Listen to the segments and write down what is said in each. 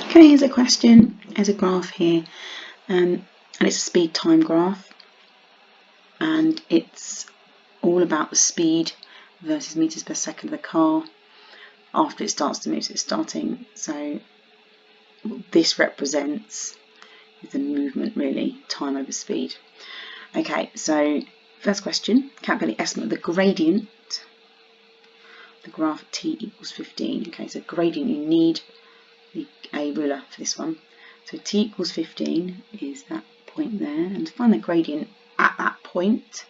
Okay, here's a question. There's a graph here, and it's a speed time graph, and it's all about the speed versus meters per second of the car after it starts to move. So it's starting, so this represents the movement, really, time over speed. Okay, so first question, calculate the estimate of the gradient, the graph t equals 15. Okay, so gradient, you need a ruler for this one. So t equals 15 is that point there, and to find the gradient at that point,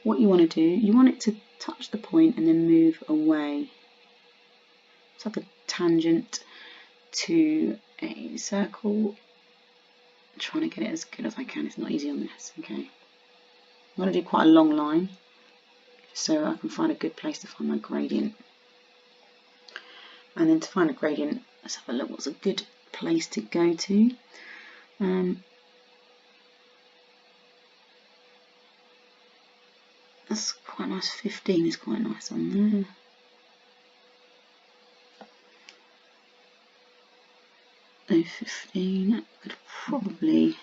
what you want to do, you want it to touch the point and then move away. It's like a tangent to a circle. I'm trying to get it as good as I can. It's not easy on this. Okay, I'm going to do quite a long line so I can find a good place to find my gradient. And then to find a gradient, let's have a look. What's a good place to go to? That's quite nice. 15 is quite nice on there. So 15, could probably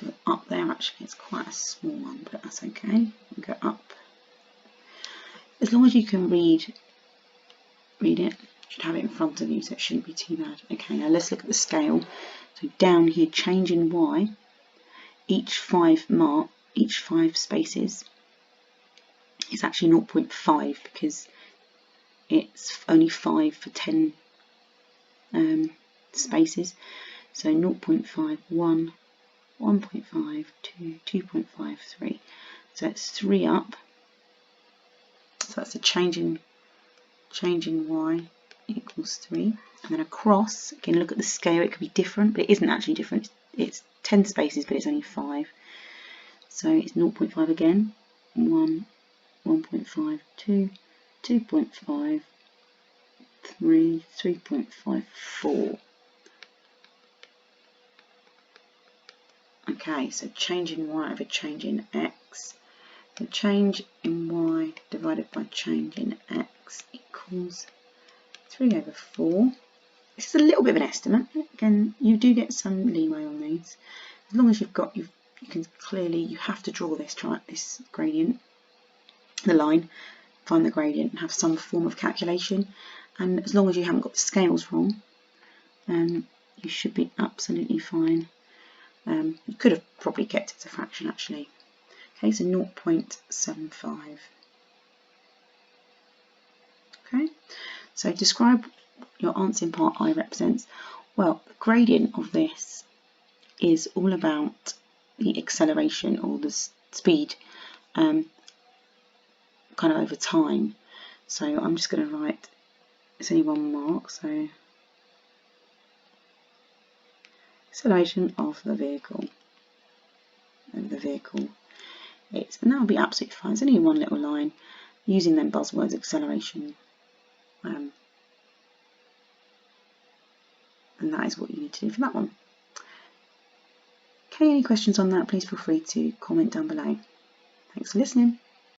go up there. Actually, it's quite a small one, but that's okay. We'll go up. As long as you can read it, you should have it in front of you, so it shouldn't be too bad. Okay, now let's look at the scale. So down here, change in y, each 5 spaces is actually 0.5 because it's only 5 for 10 spaces. So 0.5, 1, 1.5, 2, 2.5, 3. So it's 3 up. So that's a change in y equals 3. And then across, again, look at the scale. It could be different, but it isn't actually different. It's 10 spaces, but it's only 5. So it's 0.5 again. 1, 1.5, 2, 2.5, 3, 3.5, 4. Okay, so change in y over change in x. So change in y divided by change in x equals 3 over 4. This is a little bit of an estimate. Again, you do get some leeway on these. As long as you can clearly, you have to draw this gradient, the line, find the gradient and have some form of calculation. And as long as you haven't got the scales wrong, you should be absolutely fine. You could have probably kept it as a fraction actually. Okay, so 0.75. Okay, so describe your answer in part I represents. Well, the gradient of this is all about the acceleration or the speed kind of over time. So I'm just going to write, it's only one mark, so acceleration of the vehicle over the vehicle. And that will be absolutely fine. It's only one little line using them buzzwords, acceleration, and that is what you need to do for that one. Okay, any questions on that, please feel free to comment down below. Thanks for listening.